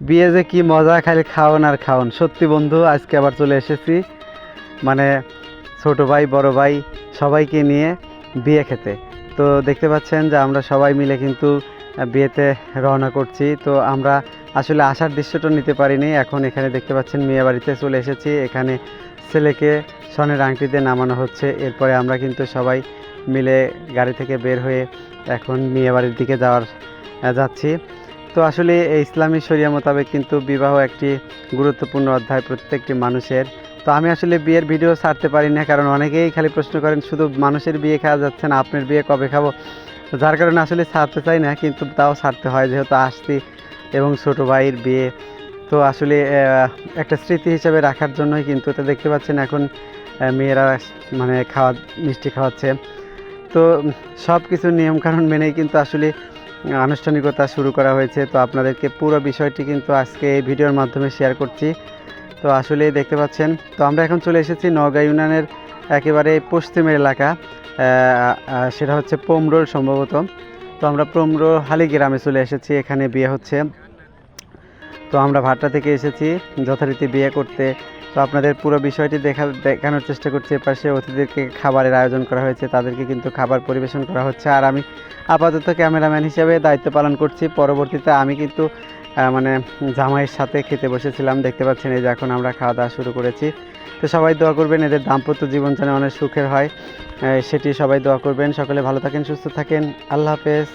বিয়ে যে কি মজা, খালি খাওন আর খাওন। সত্যি বন্ধু, আজকে আবার চলে এসেছি মানে ছোট ভাই বড় ভাই সবাইকে নিয়ে বিয়ে খেতে। তো দেখতে পাচ্ছেন যে আমরা সবাই মিলে কিন্তু বিয়েতে রওনা করছি। তো আমরা আসলে আসার দৃশ্যটা নিতে পারিনি। এখন এখানে দেখতে পাচ্ছেন মেয়ে বাড়িতে চলে এসেছি। এখানে ছেলেকে স্বর্ণের আংটি দিয়ে নামানো হচ্ছে। এরপরে আমরা কিন্তু সবাই মিলে গাড়ি থেকে বের হয়ে এখন মেয়ে বাড়ির দিকে যাচ্ছি। তো আসলে এই ইসলামী শরিয়া মোতাবেক কিন্তু বিবাহ একটি গুরুত্বপূর্ণ অধ্যায় প্রত্যেকটি মানুষের। তো আমি আসলে বিয়ের ভিডিও ছাড়তে পারি না, কারণ অনেকেই খালি প্রশ্ন করেন শুধু মানুষের বিয়ে খাওয়া যাচ্ছে না, আপনার বিয়ে কবে খাবো। যার কারণে আসলে ছাড়তে চাই না, কিন্তু তাও ছাড়তে হয় যেহেতু আসছি এবং ছোটো ভাইয়ের বিয়ে। তো আসলে একটা স্মৃতি হিসাবে রাখার জন্যই কিন্তু। তো দেখতে পাচ্ছেন এখন মেয়েরা মানে মিষ্টি খাওয়াচ্ছে। তো সব কিছু নিয়মকানুন মেনেই কিন্তু আসলে আনুষ্ঠানিকতা শুরু করা হয়েছে। তো আপনাদেরকে পুরো বিষয়টি কিন্তু আজকে এই ভিডিওর মাধ্যমে শেয়ার করছি। তো আসলে দেখতে পাচ্ছেন, তো আমরা এখন চলে এসেছি নওগাঁ ইউনিয়নের একেবারে পশ্চিমের এলাকা, সেটা হচ্ছে পোমরোল সম্ভবত। তো আমরা পোমরো হালি গ্রামে চলে এসেছি, এখানে বিয়ে হচ্ছে। তো আমরা ভাট্টা থেকে এসেছি যথারীতি বিয়ে করতে। তো আপনাদের পুরো বিষয়টি দেখানোর চেষ্টা করছি। এপাশে অতিথিদেরকে খাবারের আয়োজন করা হয়েছে, তাদেরকে কিন্তু খাবার পরিবেশন করা হচ্ছে। আর আমি আপাতত ক্যামেরাম্যান হিসেবে দায়িত্ব পালন করছি। পরবর্তীতে আমি কিন্তু মানে জামাইয়ের সাথে খেতে বসেছিলাম। দেখতে পাচ্ছেন এই যে এখন আমরা খাওয়া দাওয়া শুরু করেছি। তো সবাই দোয়া করবেন এদের দাম্পত্য জীবন যেন অনেক সুখের হয়, সেটি সবাই দোয়া করবেন। সকলে ভালো থাকেন, সুস্থ থাকেন। আল্লাহ হাফেজ।